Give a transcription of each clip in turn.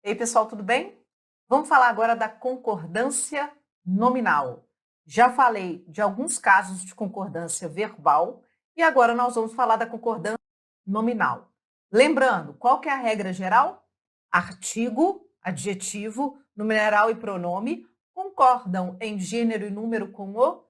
Ei, pessoal, tudo bem? Vamos falar agora da concordância nominal. Já falei de alguns casos de concordância verbal e agora nós vamos falar da concordância nominal. Lembrando, qual que é a regra geral? Artigo, adjetivo, numeral e pronome concordam em gênero e número com o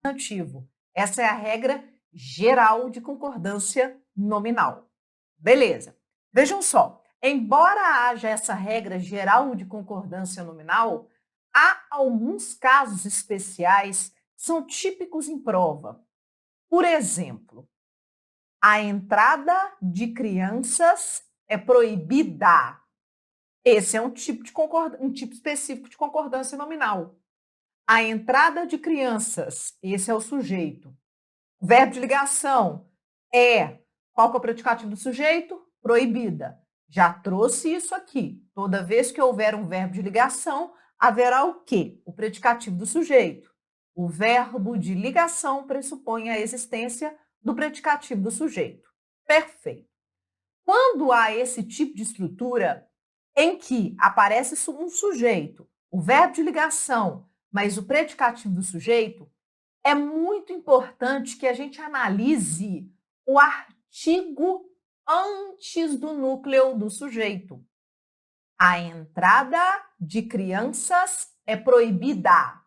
substantivo. Essa é a regra geral de concordância nominal. Beleza. Vejam só, embora haja essa regra geral de concordância nominal, há alguns casos especiais que são típicos em prova. Por exemplo, a entrada de crianças é proibida. Esse é um tipo específico de concordância nominal. A entrada de crianças, esse é o sujeito. O verbo de ligação é, qual que é o predicativo do sujeito? Proibida. Já trouxe isso aqui. Toda vez que houver um verbo de ligação, haverá o quê? O predicativo do sujeito. O verbo de ligação pressupõe a existência do predicativo do sujeito. Perfeito. Quando há esse tipo de estrutura em que aparece um sujeito, o verbo de ligação, mas o predicativo do sujeito, é muito importante que a gente analise o artigo antes do núcleo do sujeito. A entrada de crianças é proibida.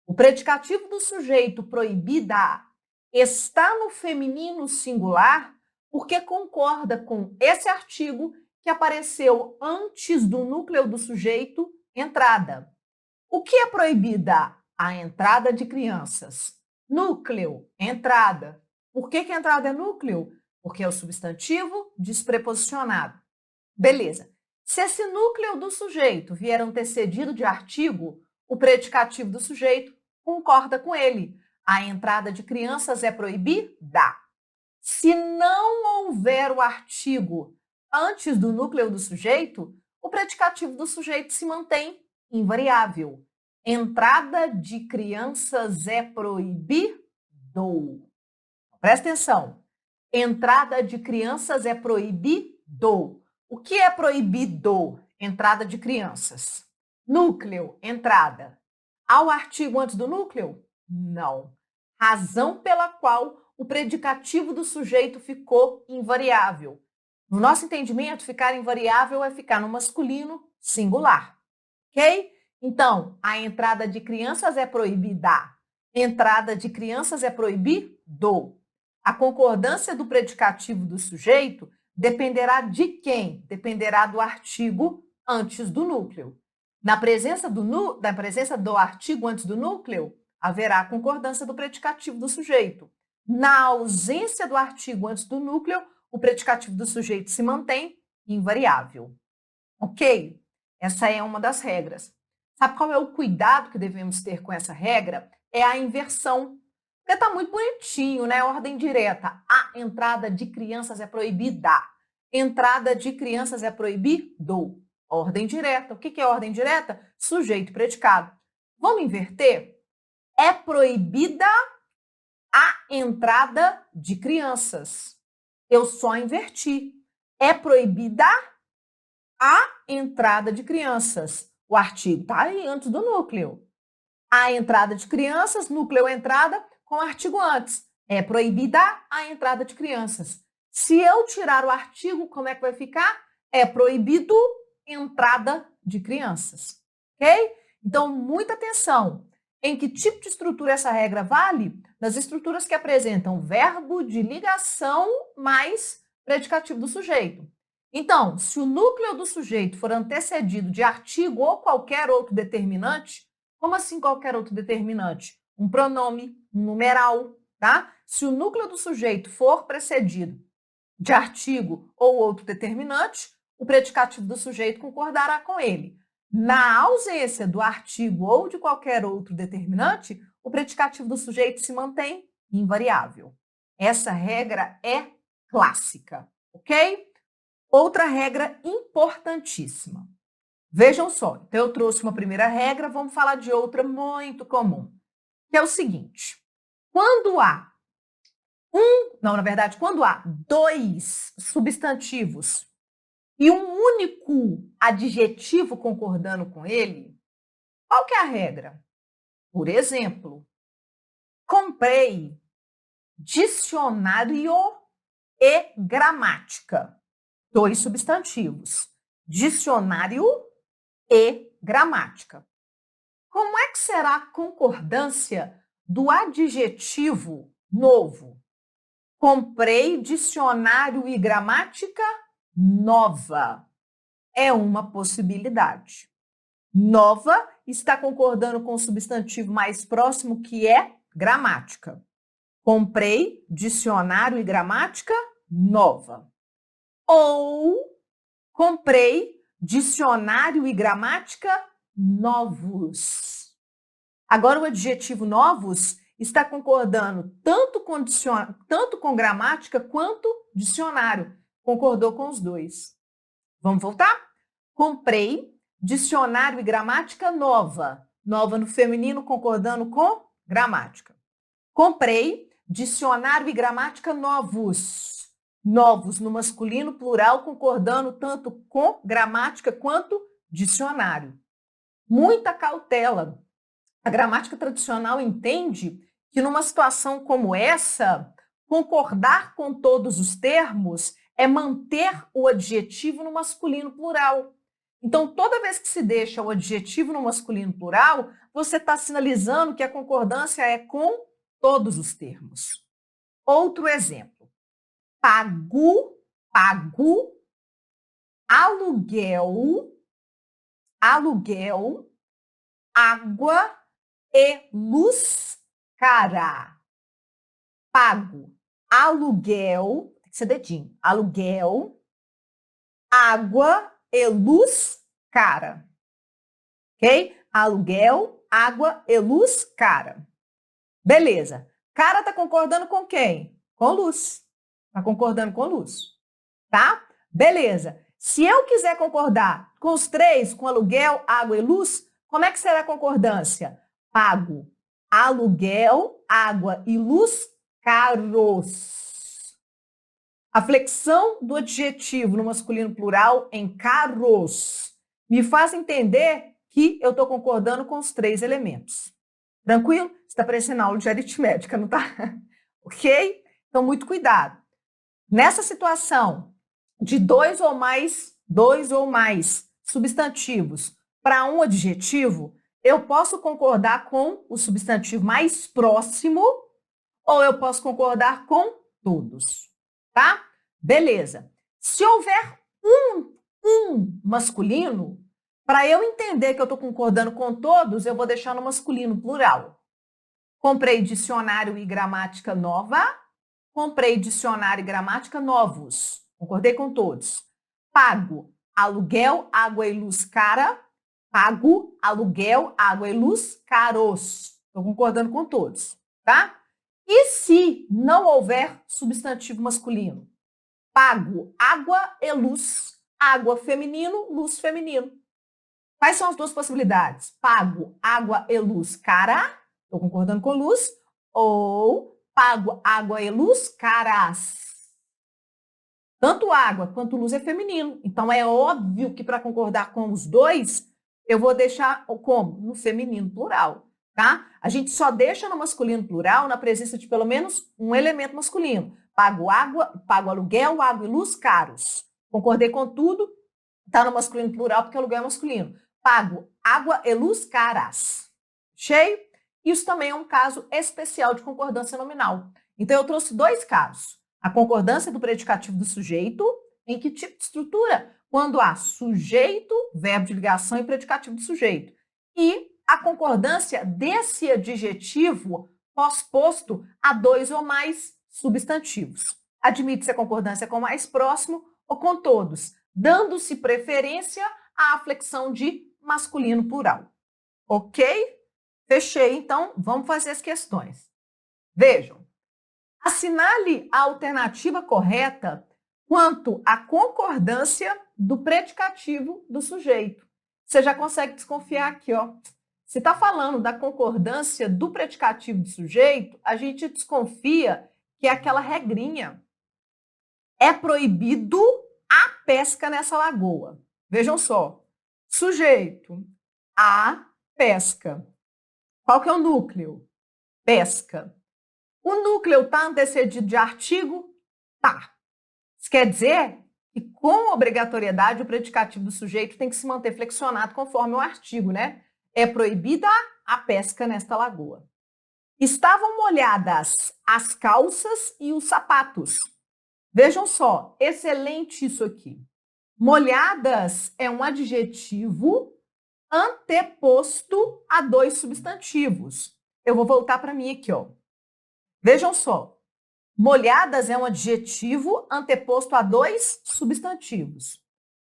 O predicativo do sujeito proibida está no feminino singular porque concorda com esse artigo que apareceu antes do núcleo do sujeito, entrada. O que é proibida? A entrada de crianças. Núcleo, entrada. Por que a entrada é núcleo? Porque é o substantivo despreposicionado. Beleza. Se esse núcleo do sujeito vier antecedido de artigo, o predicativo do sujeito concorda com ele. A entrada de crianças é proibida. Se não houver o artigo antes do núcleo do sujeito, o predicativo do sujeito se mantém invariável. Entrada de crianças é proibido. Presta atenção. Entrada de crianças é proibido. O que é proibido? Entrada de crianças. Núcleo, entrada. Há o artigo antes do núcleo? Não. Razão pela qual o predicativo do sujeito ficou invariável. No nosso entendimento, ficar invariável é ficar no masculino singular. Ok? Então, a entrada de crianças é proibida. Entrada de crianças é proibido. A concordância do predicativo do sujeito dependerá de quem? Dependerá do artigo antes do núcleo. Na presença do artigo antes do núcleo, haverá concordância do predicativo do sujeito. Na ausência do artigo antes do núcleo, o predicativo do sujeito se mantém invariável. Ok? Essa é uma das regras. Sabe qual é o cuidado que devemos ter com essa regra? É a inversão. Porque está muito bonitinho, né? Ordem direta. A entrada de crianças é proibida. Entrada de crianças é proibido. Ordem direta. O que é ordem direta? Sujeito e predicado. Vamos inverter? É proibida a entrada de crianças. Eu só inverti. É proibida a entrada de crianças. O artigo está aí antes do núcleo. A entrada de crianças, núcleo entrada, com o artigo antes. É proibida a entrada de crianças. Se eu tirar o artigo, como é que vai ficar? É proibido entrada de crianças. Ok? Então, muita atenção. Em que tipo de estrutura essa regra vale? Nas estruturas que apresentam verbo de ligação mais predicativo do sujeito. Então, se o núcleo do sujeito for antecedido de artigo ou qualquer outro determinante, como assim qualquer outro determinante? Um pronome, um numeral, tá? Se o núcleo do sujeito for precedido de artigo ou outro determinante, o predicativo do sujeito concordará com ele. Na ausência do artigo ou de qualquer outro determinante, o predicativo do sujeito se mantém invariável. Essa regra é clássica, ok? Outra regra importantíssima. Vejam só, então eu trouxe uma primeira regra, vamos falar de outra muito comum, que é o seguinte: quando há quando há dois substantivos e um único adjetivo concordando com ele, qual que é a regra? Por exemplo, comprei dicionário e gramática. 2 substantivos. Dicionário e gramática. Como é que será a concordância do adjetivo novo? Comprei dicionário e gramática nova. É uma possibilidade. Nova está concordando com o substantivo mais próximo, que é gramática. Comprei dicionário e gramática nova. Ou comprei dicionário e gramática novos. Agora, o adjetivo novos está concordando tanto com gramática quanto dicionário. Concordou com os dois. Vamos voltar? Comprei dicionário e gramática nova. Nova no feminino, concordando com gramática. Comprei dicionário e gramática novos. Novos no masculino, plural, concordando tanto com gramática quanto dicionário. Muita cautela. A gramática tradicional entende que numa situação como essa, concordar com todos os termos é manter o adjetivo no masculino plural. Então, toda vez que se deixa o adjetivo no masculino plural, você está sinalizando que a concordância é com todos os termos. Outro exemplo. Pago, aluguel, água e luz cara. Pago, aluguel, tem que ser dedinho, aluguel, água e luz cara. Ok? Aluguel, água e luz cara. Beleza. Cara tá concordando com quem? Com luz. Tá concordando com luz. Tá? Beleza. Se eu quiser concordar com os três, com aluguel, água e luz, como é que será a concordância? Pago aluguel, água e luz caros. A flexão do adjetivo no masculino plural em caros me faz entender que eu estou concordando com os três elementos. Tranquilo? Está parecendo aula de aritmética, não tá? Ok? Então, muito cuidado. Nessa situação de dois ou mais substantivos para um adjetivo, eu posso concordar com o substantivo mais próximo ou eu posso concordar com todos, tá? Beleza. Se houver um masculino, para eu entender que eu estou concordando com todos, eu vou deixar no masculino plural. Comprei dicionário e gramática nova. Comprei dicionário e gramática novos. Concordei com todos. Pago aluguel, água e luz cara. Pago aluguel, água e luz caros. Estou concordando com todos, tá? E se não houver substantivo masculino? Pago água e luz. Água feminino, luz feminino. Quais são as duas possibilidades? Pago água e luz cara. Estou concordando com luz. Ou pago água e luz caras. Tanto água quanto luz é feminino. Então, é óbvio que para concordar com os dois, eu vou deixar como? No feminino plural, tá? A gente só deixa no masculino plural na presença de pelo menos um elemento masculino. Pago água, pago aluguel, água e luz caros. Concordei com tudo, tá no masculino plural porque aluguel é masculino. Pago água e luz caras. Cheio? Isso também é um caso especial de concordância nominal. Então, eu trouxe dois casos. A concordância do predicativo do sujeito, em que tipo de estrutura? Quando há sujeito, verbo de ligação e predicativo do sujeito. E a concordância desse adjetivo pós-posto a dois ou mais substantivos. Admite-se a concordância com o mais próximo ou com todos, dando-se preferência à flexão de masculino plural. Ok? Fechei, então vamos fazer as questões. Vejam, assinale a alternativa correta quanto à concordância do predicativo do sujeito. Você já consegue desconfiar aqui, ó. Se está falando da concordância do predicativo do sujeito, a gente desconfia que é aquela regrinha. É proibido a pesca nessa lagoa. Vejam só. Sujeito, a pesca. Qual que é o núcleo? Pesca. O núcleo está antecedido de artigo? Tá. Isso quer dizer que, com obrigatoriedade, o predicativo do sujeito tem que se manter flexionado conforme o artigo, né? É proibida a pesca nesta lagoa. Estavam molhadas as calças e os sapatos. Vejam só, excelente isso aqui. Molhadas é um adjetivo anteposto a dois substantivos. Eu vou voltar para mim aqui, ó. Vejam só. Molhadas é um adjetivo anteposto a dois substantivos.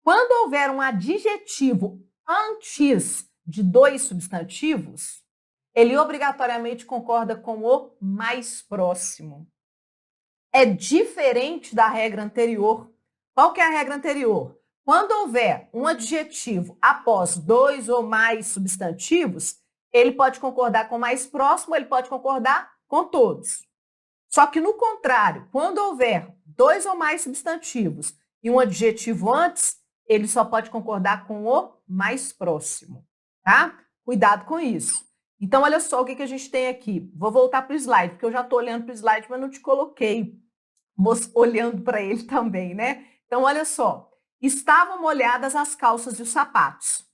Quando houver um adjetivo antes de dois substantivos, ele obrigatoriamente concorda com o mais próximo. É diferente da regra anterior. Qual que é a regra anterior? Quando houver um adjetivo após dois ou mais substantivos, ele pode concordar com o mais próximo, ele pode concordar com todos. Só que, no contrário, quando houver dois ou mais substantivos e um adjetivo antes, ele só pode concordar com o mais próximo, tá? Cuidado com isso. Então, olha só o que a gente tem aqui. Vou voltar para o slide, porque eu já estou olhando para o slide, mas não te coloquei olhando para ele também, né? Então, olha só. Estavam molhadas as calças e os sapatos.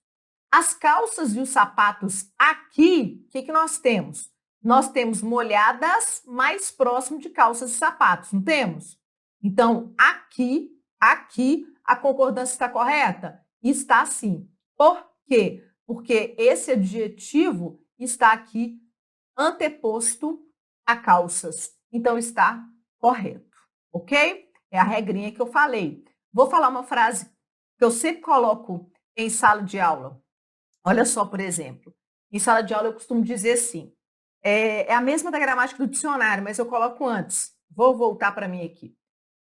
As calças e os sapatos aqui, o que nós temos? Nós temos molhadas mais próximo de calças e sapatos, não temos? Então, aqui, a concordância está correta? Está sim. Por quê? Porque esse adjetivo está aqui anteposto a calças. Então, está correto, ok? É a regrinha que eu falei. Vou falar uma frase que eu sempre coloco em sala de aula. Olha só, por exemplo, em sala de aula eu costumo dizer assim, é a mesma da gramática do dicionário, mas eu coloco antes. Vou voltar para mim aqui.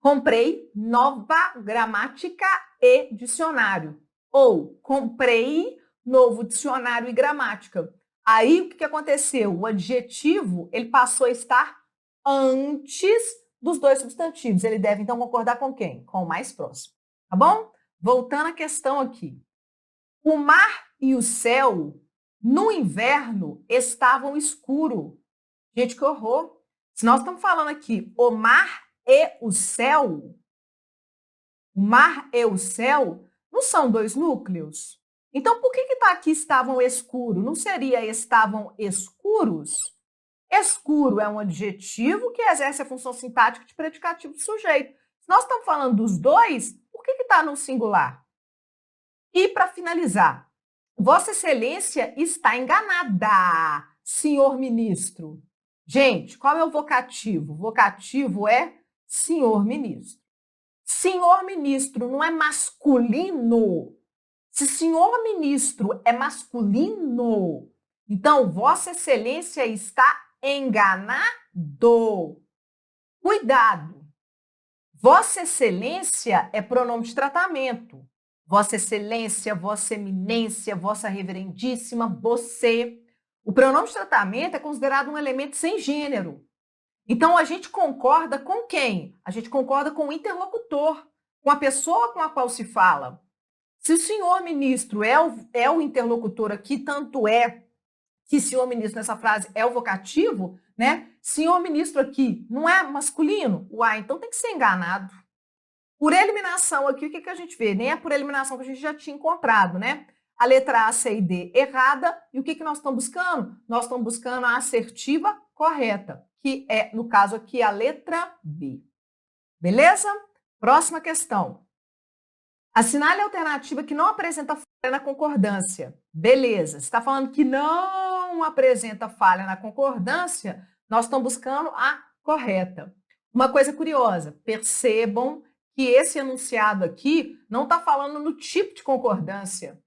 Comprei nova gramática e dicionário. Ou comprei novo dicionário e gramática. Aí o que aconteceu? O adjetivo ele passou a estar antes dos dois substantivos. Ele deve então concordar com quem? Com o mais próximo. Tá bom? Voltando à questão aqui. O mar e o céu, no inverno, estavam escuros. Gente, que horror! Se nós estamos falando aqui, o mar e o céu não são dois núcleos? Então, por que está aqui estavam escuros? Não seria estavam escuros? Escuro é um adjetivo que exerce a função sintática de predicativo do sujeito. Se nós estamos falando dos dois, por que está no singular? E, para finalizar, Vossa Excelência está enganada, senhor ministro. Gente, qual é o vocativo? O vocativo é senhor ministro. Senhor ministro não é masculino. Se senhor ministro é masculino, então Vossa Excelência está enganado. Cuidado. Vossa Excelência é pronome de tratamento. Vossa Excelência, Vossa Eminência, Vossa Reverendíssima, você. O pronome de tratamento é considerado um elemento sem gênero. Então, a gente concorda com quem? A gente concorda com o interlocutor, com a pessoa com a qual se fala. Se o senhor ministro é o interlocutor aqui, tanto é que senhor ministro nessa frase é o vocativo, né? Senhor ministro aqui não é masculino? Uai, então tem que ser enganado. Por eliminação aqui, o que a gente vê? Nem é por eliminação que a gente já tinha encontrado, né? A letra A, C e D errada. E o que nós estamos buscando? Nós estamos buscando a assertiva correta, que é, no caso aqui, a letra B. Beleza? Próxima questão. Assinale a alternativa que não apresenta falha na concordância. Beleza. Você está falando que não apresenta falha na concordância, nós estamos buscando a correta. Uma coisa curiosa, percebam que esse enunciado aqui não está falando no tipo de concordância,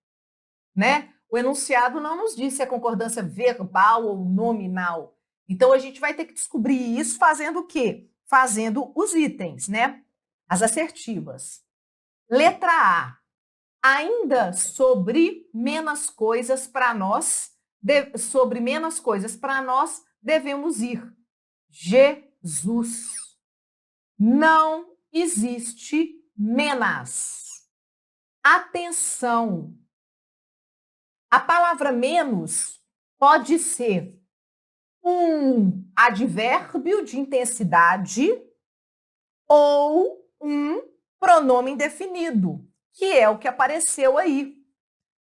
né? O enunciado não nos diz se é concordância verbal ou nominal. Então, a gente vai ter que descobrir isso fazendo o quê? Fazendo os itens, né? As assertivas. Letra A. Ainda sobre menos coisas para nós, devemos ir. Jesus. Não existe menos. Atenção! A palavra menos pode ser um advérbio de intensidade ou um pronome indefinido, que é o que apareceu aí.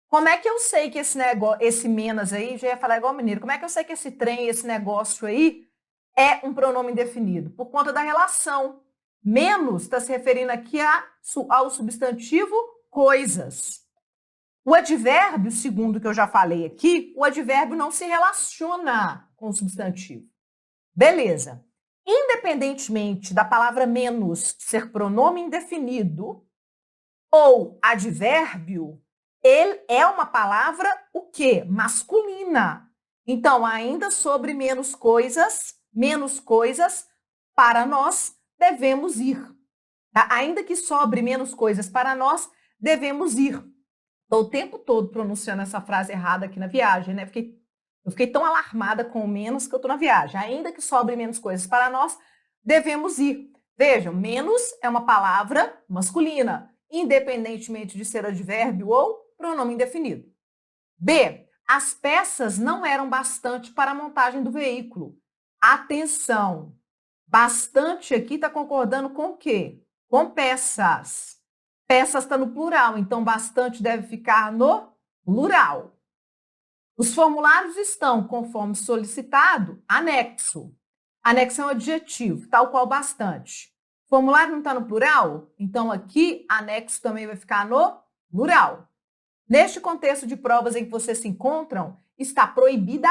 Como é que eu sei que esse negócio, esse menos aí, já ia falar igual mineiro, como é que eu sei que esse trem, esse negócio aí é um pronome indefinido? Por conta da relação. Menos está se referindo aqui ao substantivo coisas. O advérbio, segundo o que eu já falei aqui, o advérbio não se relaciona com o substantivo. Beleza. Independentemente da palavra menos ser pronome indefinido ou advérbio, ele é uma palavra o quê? Masculina. Então, ainda sobre menos coisas, para nós devemos ir. Tá? Ainda que sobre menos coisas para nós, devemos ir. Estou o tempo todo pronunciando essa frase errada aqui na viagem, né? Eu fiquei tão alarmada com o menos que eu estou na viagem. Ainda que sobre menos coisas para nós, devemos ir. Vejam, menos é uma palavra masculina, independentemente de ser advérbio ou pronome indefinido. B. As peças não eram bastante para a montagem do veículo. Atenção! Bastante aqui está concordando com o quê? Com peças. Peças está no plural, então bastante deve ficar no plural. Os formulários estão, conforme solicitado, anexo. Anexo é um adjetivo, tal qual bastante. O formulário não está no plural? Então aqui, anexo também vai ficar no plural. Neste contexto de provas em que vocês se encontram, está proibida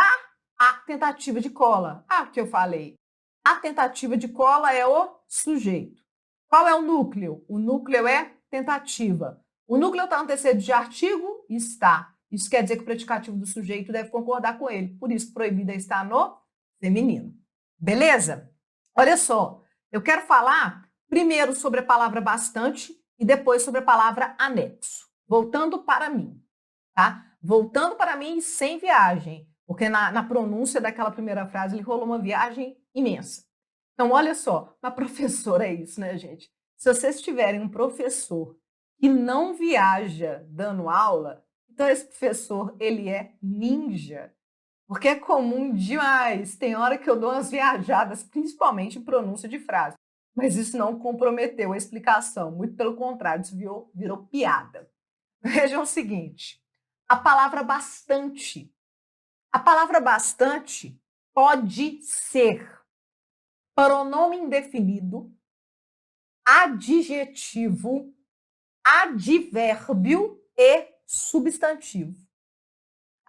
a tentativa de cola. Ah, o que eu falei. A tentativa de cola é o sujeito. Qual é o núcleo? O núcleo é tentativa. O núcleo está antecedido de artigo? Está. Isso quer dizer que o predicativo do sujeito deve concordar com ele. Por isso, proibida está no feminino. Beleza? Olha só, eu quero falar primeiro sobre a palavra bastante e depois sobre a palavra anexo. Voltando para mim, tá? Voltando para mim sem viagem, porque na pronúncia daquela primeira frase ele rolou uma viagem imensa. Então, olha só, uma professora é isso, né, gente? Se vocês tiverem um professor que não viaja dando aula, então esse professor, ele é ninja. Porque é comum demais. Tem hora que eu dou umas viajadas, principalmente em pronúncia de frase. Mas isso não comprometeu a explicação. Muito pelo contrário, isso virou piada. Vejam o seguinte, a palavra bastante. A palavra bastante pode ser pronome indefinido, adjetivo, advérbio e substantivo.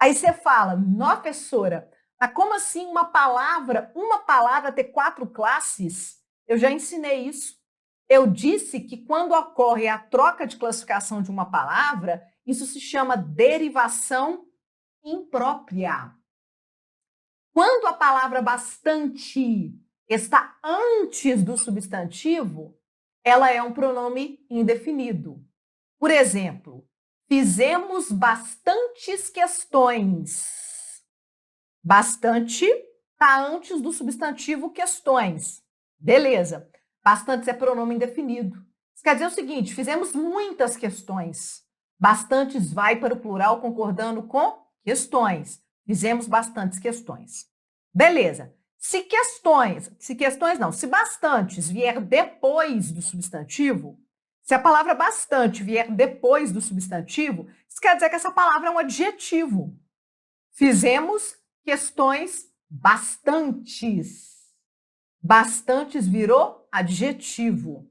Aí você fala, não, professora, mas como assim uma palavra ter 4 classes? Eu já ensinei isso. Eu disse que quando ocorre a troca de classificação de uma palavra, isso se chama derivação imprópria. Quando a palavra bastante está antes do substantivo, ela é um pronome indefinido. Por exemplo, fizemos bastantes questões. Bastante está antes do substantivo questões. Beleza. Bastantes é pronome indefinido. Isso quer dizer o seguinte, fizemos muitas questões. Bastantes vai para o plural concordando com questões. Fizemos bastantes questões. Beleza. Se bastantes vier depois do substantivo, se a palavra bastante vier depois do substantivo, isso quer dizer que essa palavra é um adjetivo. Fizemos questões bastantes. Bastantes virou adjetivo.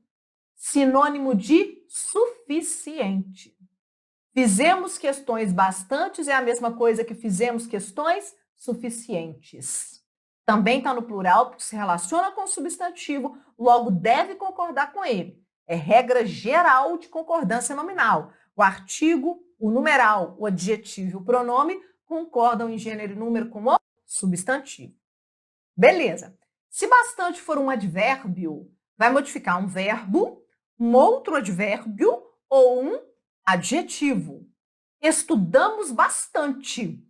Sinônimo de suficiente. Fizemos questões bastantes é a mesma coisa que fizemos questões suficientes. Também está no plural, porque se relaciona com o substantivo, logo deve concordar com ele. É regra geral de concordância nominal. O artigo, o numeral, o adjetivo e o pronome concordam em gênero e número com o substantivo. Beleza. Se bastante for um advérbio, vai modificar um verbo, um outro advérbio ou um adjetivo. Estudamos bastante.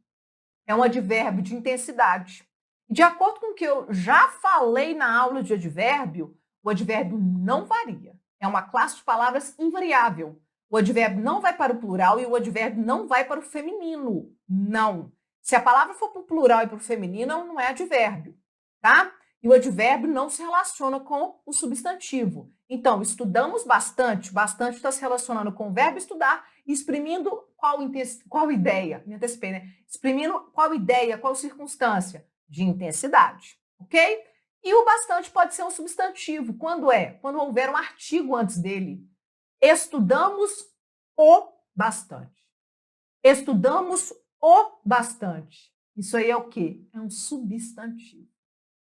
É um advérbio de intensidade. De acordo com o que eu já falei na aula de advérbio, o advérbio não varia. É uma classe de palavras invariável. O advérbio não vai para o plural e o advérbio não vai para o feminino. Não. Se a palavra for para o plural e para o feminino, não é advérbio, tá? E o advérbio não se relaciona com o substantivo. Então, estudamos bastante, bastante está se relacionando com o verbo estudar e exprimindo qual ideia, me antecipei, né? Exprimindo qual ideia, qual circunstância de intensidade, ok? E o bastante pode ser um substantivo. Quando é? Quando houver um artigo antes dele. Estudamos o bastante. Estudamos o bastante. Isso aí é o quê? É um substantivo,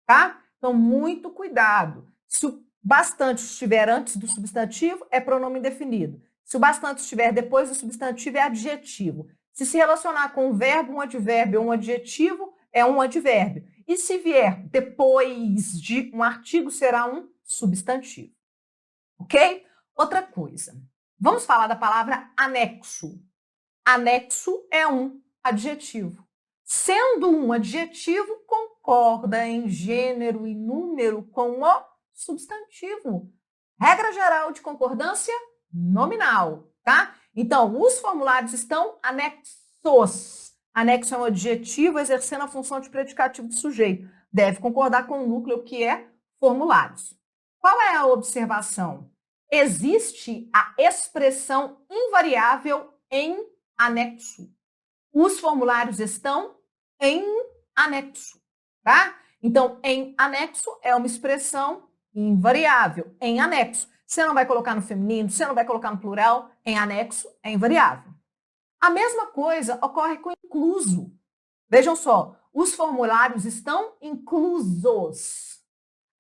tá? Então, muito cuidado. Se o bastante estiver antes do substantivo, é pronome indefinido. Se o bastante estiver depois do substantivo, é adjetivo. Se relacionar com um verbo, um advérbio ou um adjetivo, é um advérbio. E se vier depois de um artigo, será um substantivo. Ok? Outra coisa. Vamos falar da palavra anexo. Anexo é um adjetivo. Sendo um adjetivo, concorda em gênero e número com o substantivo. Regra geral de concordância nominal, tá? Então, os formulários estão anexos. Anexo é um adjetivo exercendo a função de predicativo do sujeito. Deve concordar com o núcleo que é formulários. Qual é a observação? Existe a expressão invariável em anexo. Os formulários estão em anexo, tá? Então, em anexo é uma expressão invariável, em anexo. Você não vai colocar no feminino, você não vai colocar no plural, em anexo é invariável. A mesma coisa ocorre com incluso. Vejam só, os formulários estão inclusos.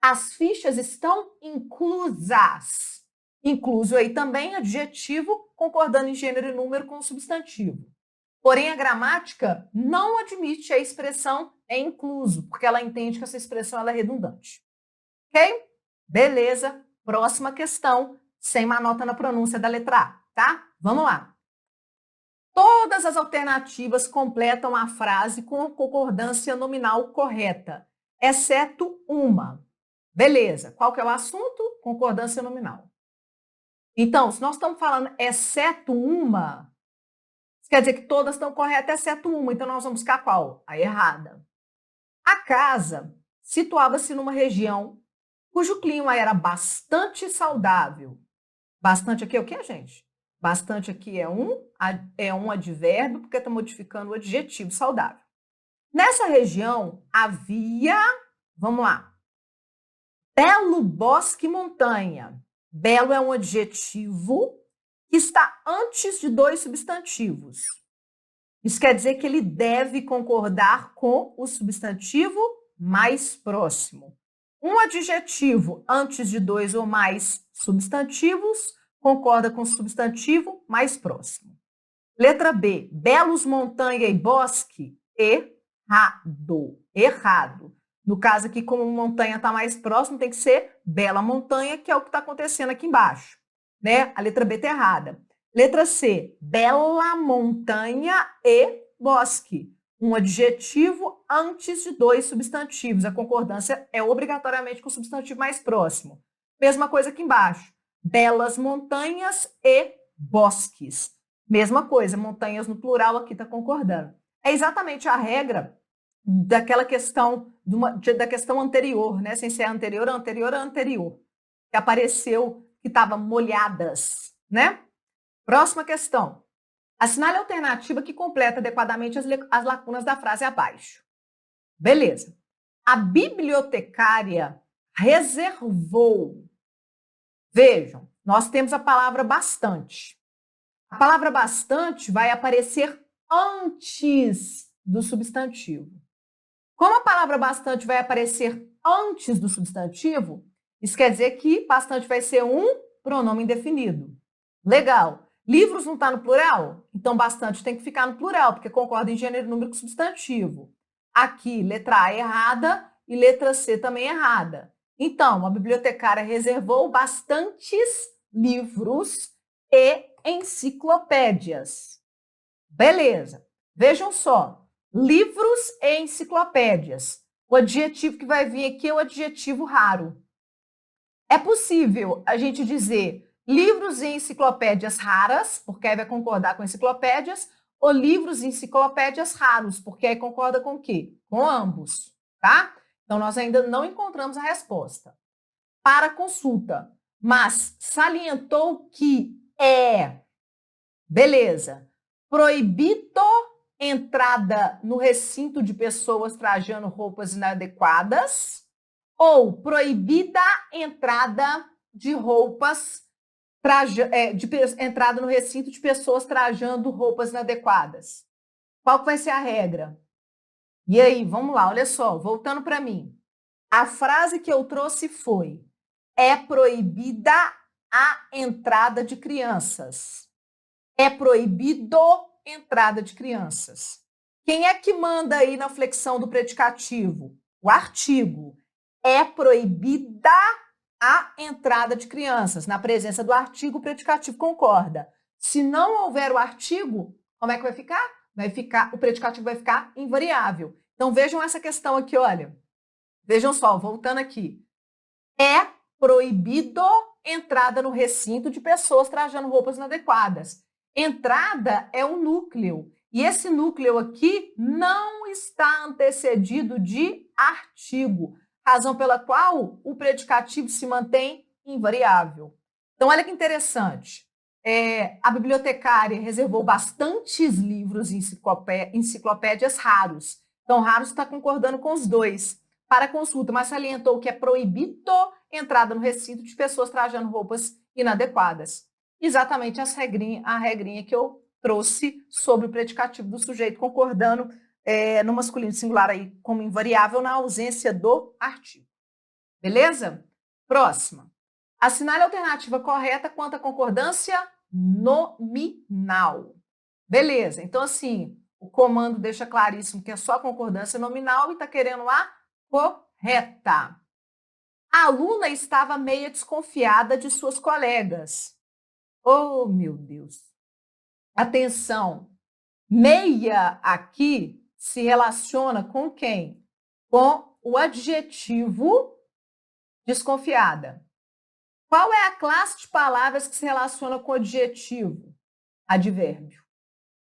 As fichas estão inclusas. Incluso aí também adjetivo, concordando em gênero e número com o substantivo. Porém, a gramática não admite a expressão é incluso, porque ela entende que essa expressão ela é redundante. Ok? Beleza. Próxima questão, sem uma nota na pronúncia da letra A, tá? Vamos lá. Todas as alternativas completam a frase com a concordância nominal correta, exceto uma. Beleza. Qual que é o assunto? Concordância nominal. Então, se nós estamos falando exceto uma, quer dizer que todas estão corretas, exceto uma. Então, nós vamos buscar qual? A errada. A casa situava-se numa região cujo clima era bastante saudável. Bastante aqui é o quê, gente? Bastante aqui é um advérbio, porque está modificando o adjetivo saudável. Nessa região havia, vamos lá, belo bosque e montanha. Belo é um adjetivo que está antes de dois substantivos. Isso quer dizer que ele deve concordar com o substantivo mais próximo. Um adjetivo antes de dois ou mais substantivos concorda com o substantivo mais próximo. Letra B, belos montanha e bosque, errado. Errado. No caso aqui, como montanha está mais próximo, tem que ser bela montanha, que é o que está acontecendo aqui embaixo. Né? A letra B está errada. Letra C, bela montanha e bosque. Um adjetivo antes de dois substantivos. A concordância é obrigatoriamente com o substantivo mais próximo. Mesma coisa aqui embaixo. Belas montanhas e bosques. Mesma coisa, montanhas no plural aqui está concordando. É exatamente a regra daquela questão, da questão anterior, né? Sem ser anterior, anterior, que apareceu que estava molhadas, né? Próxima questão. Assinale a alternativa que completa adequadamente as lacunas da frase abaixo. Beleza. A bibliotecária reservou. Vejam, nós temos a palavra bastante. A palavra bastante vai aparecer antes do substantivo. Como a palavra bastante vai aparecer antes do substantivo, isso quer dizer que bastante vai ser um pronome indefinido. Legal. Livros não está no plural? Então, bastante tem que ficar no plural, porque concorda em gênero e número com substantivo. Aqui, letra A errada e letra C também errada. Então, a bibliotecária reservou bastantes livros e enciclopédias. Beleza. Vejam só. Livros e enciclopédias. O adjetivo que vai vir aqui é o adjetivo raro. É possível a gente dizer Livros e enciclopédias raras, porque aí vai concordar com enciclopédias, ou livros e enciclopédias raros, porque aí concorda com o quê? Com ambos, tá? Então, nós ainda não encontramos a resposta. Para consulta, mas salientou que beleza, proibido entrada no recinto de pessoas trajando roupas inadequadas ou proibida entrada de roupas entrada no recinto de pessoas trajando roupas inadequadas. Qual que vai ser a regra? E aí, vamos lá, olha só, voltando para mim. A frase que eu trouxe foi: é proibida a entrada de crianças. É proibido entrada de crianças. Quem é que manda aí na flexão do predicativo? O artigo. É proibida a entrada de crianças. Na presença do artigo, o predicativo concorda. Se não houver o artigo, como é que vai ficar? O predicativo vai ficar invariável. Então vejam essa questão aqui, olha. Vejam só, voltando aqui. É proibido entrada no recinto de pessoas trajando roupas inadequadas. Entrada é um núcleo. E esse núcleo aqui não está antecedido de artigo, razão pela qual o predicativo se mantém invariável. Então, olha que interessante. A bibliotecária reservou bastantes livros e enciclopédias raros. Então, raros está concordando com os dois. Para consulta, mas salientou que é proibido entrada no recinto de pessoas trajando roupas inadequadas. Exatamente a regrinha que eu trouxe sobre o predicativo do sujeito, concordando no masculino singular aí como invariável na ausência do artigo. Beleza? Próxima. Assinale a alternativa correta quanto à concordância nominal. Beleza, então assim, o comando deixa claríssimo que é só concordância nominal e está querendo a correta. A aluna estava meio desconfiada de suas colegas. Oh, meu Deus. Atenção. Meia aqui se relaciona com quem? Com o adjetivo desconfiada. Qual é a classe de palavras que se relaciona com o adjetivo? Advérbio.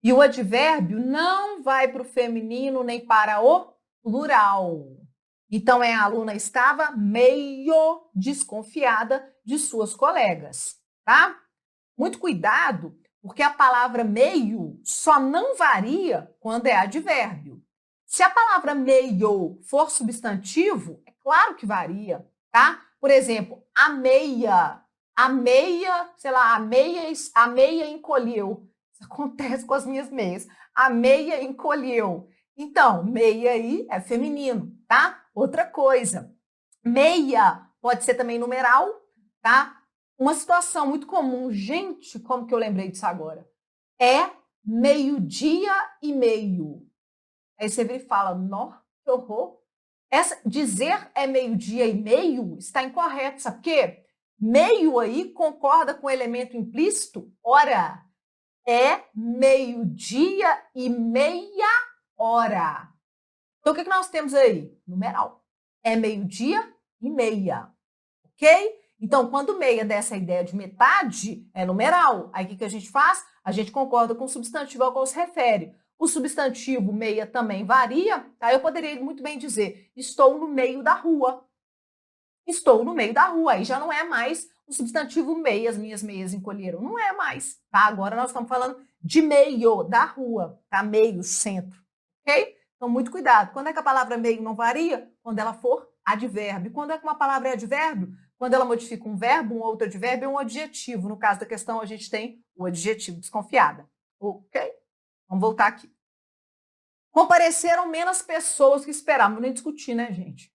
E o advérbio não vai para o feminino nem para o plural. Então, a aluna estava meio desconfiada de suas colegas, tá? Muito cuidado, porque a palavra meio só não varia quando é advérbio. Se a palavra meio for substantivo, é claro que varia, tá? Por exemplo, a meia, sei lá, a meia encolheu. Isso acontece com as minhas meias. A meia encolheu. Então, meia aí é feminino, tá? Outra coisa, meia pode ser também numeral, tá? Uma situação muito comum, gente, como que eu lembrei disso agora? É meio-dia e meio. Aí você vira e fala, nó, que horror. Dizer é meio-dia e meio está incorreto, sabe por quê? Meio aí concorda com o elemento implícito? Ora, é meio-dia e meia hora. Então, o que nós temos aí? Numeral. É meio-dia e meia. Ok? Então, quando meia dessa ideia de metade, é numeral. Aí, o que a gente faz? A gente concorda com o substantivo ao qual se refere. O substantivo meia também varia. Tá? Eu poderia muito bem dizer, estou no meio da rua. Estou no meio da rua. Aí já não é mais o substantivo meia, as minhas meias encolheram. Não é mais. Tá? Agora nós estamos falando de meio, da rua. Tá? Meio, centro. Ok? Então, muito cuidado. Quando é que a palavra meio não varia? Quando ela for advérbio. Quando é que uma palavra é advérbio? Quando ela modifica um verbo, um outro advérbio, um adjetivo. No caso da questão, a gente tem o adjetivo desconfiada. Ok? Vamos voltar aqui. Compareceram menos pessoas que esperavam. Não nem discutir, né, gente?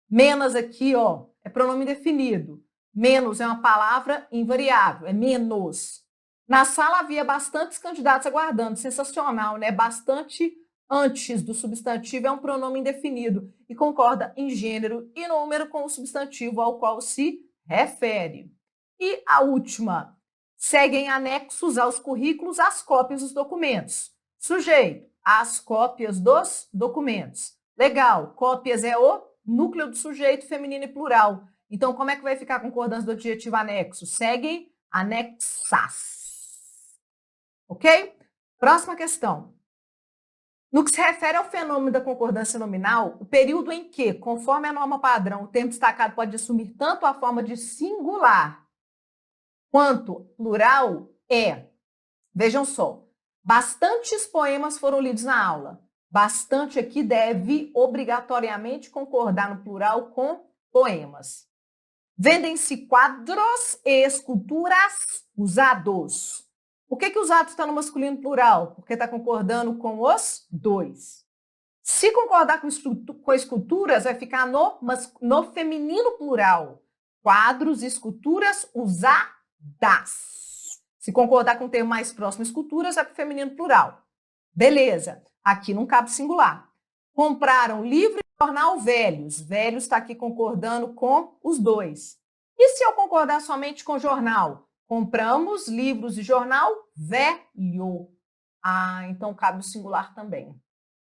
Menos aqui, ó, é pronome indefinido. Menos é uma palavra invariável, é menos. Na sala havia bastantes candidatos aguardando. Sensacional, né? Bastante antes do substantivo é um pronome indefinido e concorda em gênero e número com o substantivo ao qual se refere. E a última, seguem anexos aos currículos as cópias dos documentos. Sujeito, as cópias dos documentos. Legal, cópias é o núcleo do sujeito feminino e plural. Então, como é que vai ficar a concordância do adjetivo anexo? Seguem anexas. Ok? Próxima questão. No que se refere ao fenômeno da concordância nominal, o período em que, conforme a norma padrão, o termo destacado pode assumir tanto a forma de singular quanto plural é, vejam só, bastantes poemas foram lidos na aula. Bastante aqui deve obrigatoriamente concordar no plural com poemas. Vendem-se quadros e esculturas usados. Por que usados está no masculino plural? Porque está concordando com os dois. Se concordar com esculturas, vai ficar no feminino plural. Quadros, esculturas usadas. Se concordar com o termo mais próximo, esculturas, é para o feminino plural. Beleza. Aqui não cabe singular. Compraram livro e jornal velhos. Velhos está aqui concordando com os dois. E se eu concordar somente com jornal? Compramos livros e jornal velho. Ah, então cabe o singular também.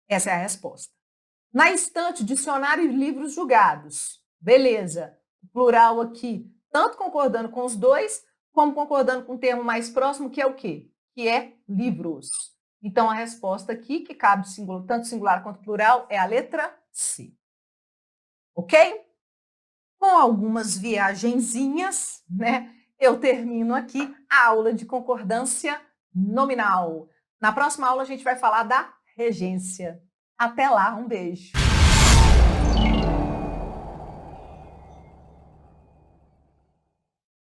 Essa é a resposta. Na estante, dicionário e livros julgados. Beleza. O plural aqui, tanto concordando com os dois, como concordando com o termo mais próximo, que é o quê? Que é livros. Então, a resposta aqui, que cabe singular, tanto singular quanto plural, é a letra C. Ok? Com algumas viagenzinhas, né? Eu termino aqui a aula de concordância nominal. Na próxima aula, a gente vai falar da regência. Até lá, um beijo.